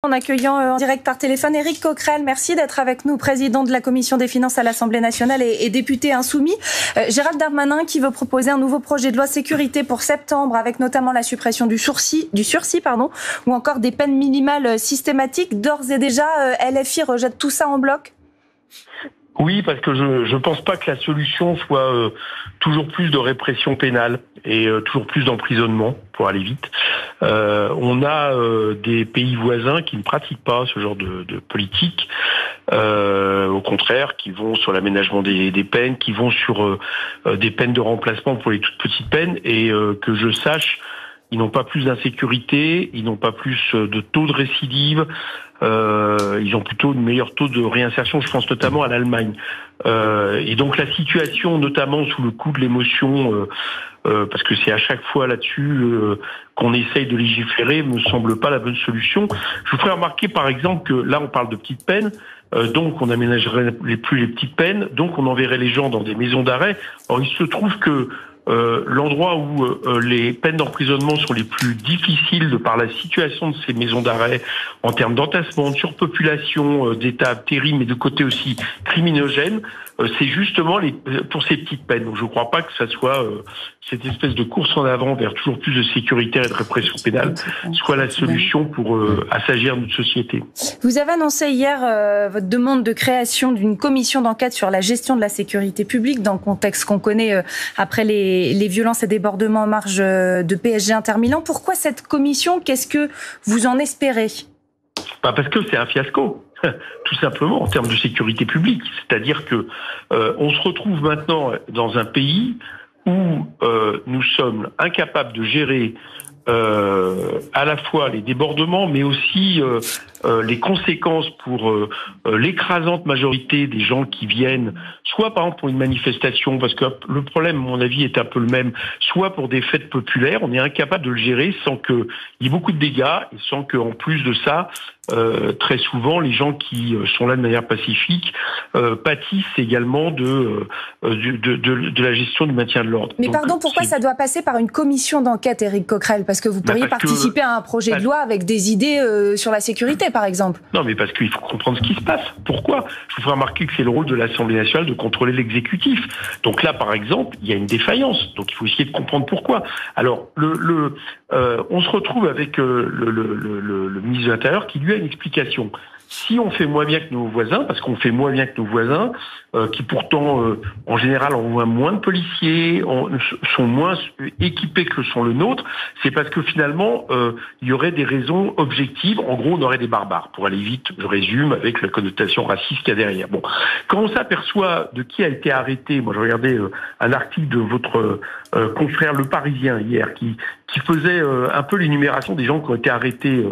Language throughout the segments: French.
En accueillant en direct par téléphone Éric Coquerel, merci d'être avec nous, président de la Commission des finances à l'Assemblée nationale et député insoumis. Gérald Darmanin qui veut proposer un nouveau projet de loi sécurité pour septembre, avec notamment la suppression du sursis, ou encore des peines minimales systématiques. D'ores et déjà, LFI rejette tout ça en bloc ? Oui, parce que je pense pas que la solution soit toujours plus de répression pénale et toujours plus d'emprisonnement, pour aller vite. On a des pays voisins qui ne pratiquent pas ce genre de politique, au contraire, qui vont sur l'aménagement des peines, qui vont sur des peines de remplacement pour les toutes petites peines, et que je sache, ils n'ont pas plus d'insécurité, ils n'ont pas plus de taux de récidive, ils ont plutôt de meilleurs taux de réinsertion, je pense notamment à l'Allemagne. Et donc la situation, notamment sous le coup de l'émotion, parce que c'est à chaque fois là-dessus qu'on essaye de légiférer, me semble pas la bonne solution. Je vous ferai remarquer par exemple que là on parle de petites peines, donc on n'aménagerait plus les petites peines, donc on enverrait les gens dans des maisons d'arrêt. Or il se trouve que l'endroit où les peines d'emprisonnement sont les plus difficiles de par la situation de ces maisons d'arrêt en termes d'entassement, de surpopulation, d'état terrible, mais de côté aussi criminogène, c'est justement pour ces petites peines. Donc je ne crois pas que ça soit cette espèce de course en avant vers toujours plus de sécurité et de répression pénale soit la solution pour assagir notre société. Vous avez annoncé hier votre demande de création d'une commission d'enquête sur la gestion de la sécurité publique dans le contexte qu'on connaît après les violences et débordements en marge de PSG Inter Milan. Pourquoi cette commission ? Qu'est-ce que vous en espérez ? Parce que c'est un fiasco, tout simplement, en termes de sécurité publique. C'est-à-dire que on se retrouve maintenant dans un pays où nous sommes incapables de gérer à la fois les débordements, mais aussi les conséquences pour l'écrasante majorité des gens qui viennent, soit par exemple pour une manifestation, parce que le problème, à mon avis, est un peu le même, soit pour des fêtes populaires. On est incapable de le gérer sans qu'il y ait beaucoup de dégâts et sans qu'en plus de ça, très souvent, les gens qui sont là de manière pacifique pâtissent également de la gestion du maintien de l'ordre. Mais donc, pardon, pourquoi ça doit passer par une commission d'enquête, Éric Coquerel ? Parce que vous pourriez participer à un projet de loi avec des idées sur la sécurité, par exemple. Non, mais parce qu'il faut comprendre ce qui se passe. Pourquoi ? Je vous ferai remarquer que c'est le rôle de l'Assemblée nationale de contrôler l'exécutif. Donc là, par exemple, il y a une défaillance. Donc il faut essayer de comprendre pourquoi. Alors, on se retrouve avec le ministre de l'Intérieur qui lui a une explication. Si on fait moins bien que nos voisins, parce qu'on fait moins bien que nos voisins, qui pourtant, en général, envoient moins de policiers, sont moins équipés que sont le nôtre, c'est parce que finalement, il y aurait des raisons objectives. En gros, on aurait des barbares. Pour aller vite, je résume, avec la connotation raciste qu'il y a derrière. Bon, quand on s'aperçoit de qui a été arrêté, moi je regardais un article de votre confrère Le Parisien hier, qui faisait un peu l'énumération des gens qui ont été arrêtés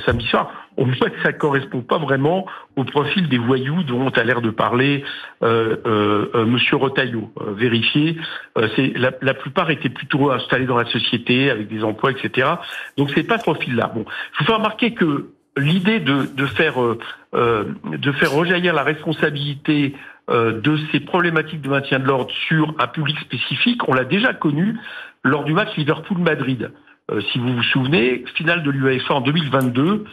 samedi soir, on voit que ça correspond pas vraiment au profil des voyous dont a l'air de parler Monsieur Retailleau. Vérifiez, la plupart étaient plutôt installés dans la société avec des emplois, etc. Donc c'est pas ce profil-là. Bon, je vous fais remarquer que l'idée de faire rejaillir la responsabilité de ces problématiques de maintien de l'ordre sur un public spécifique, on l'a déjà connu lors du match Liverpool-Madrid. Si vous vous souvenez, finale de l'UEFA en 2022,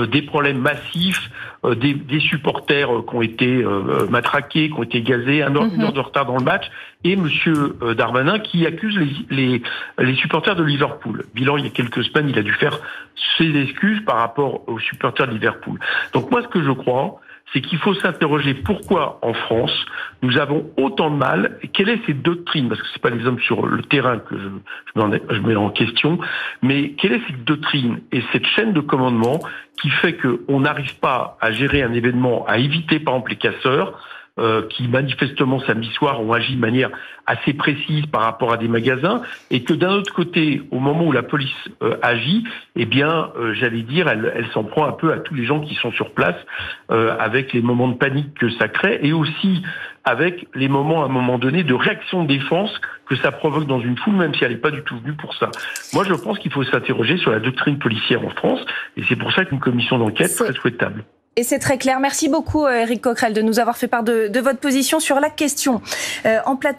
des problèmes massifs, des supporters qui ont été matraqués, qui ont été gazés, une heure de retard dans le match, et Monsieur Darmanin qui accuse les supporters de Liverpool. Bilan, il y a quelques semaines, il a dû faire ses excuses par rapport aux supporters de Liverpool. Donc moi, ce que je crois, c'est qu'il faut s'interroger pourquoi en France nous avons autant de mal, et quelle est cette doctrine, parce que c'est pas les hommes sur le terrain que je mets en question, mais quelle est cette doctrine et cette chaîne de commandement qui fait qu'on n'arrive pas à gérer un événement, à éviter par exemple les casseurs, qui manifestement samedi soir ont agi de manière assez précise par rapport à des magasins, et que d'un autre côté, au moment où la police agit, eh bien, j'allais dire, elle s'en prend un peu à tous les gens qui sont sur place, avec les moments de panique que ça crée, et aussi avec les moments, à un moment donné, de réaction de défense que ça provoque dans une foule, même si elle n'est pas du tout venue pour ça. Moi, je pense qu'il faut s'interroger sur la doctrine policière en France, et c'est pour ça qu'une commission d'enquête serait souhaitable. Et c'est très clair. Merci beaucoup, Éric Coquerel, de nous avoir fait part de votre position sur la question. En plateau.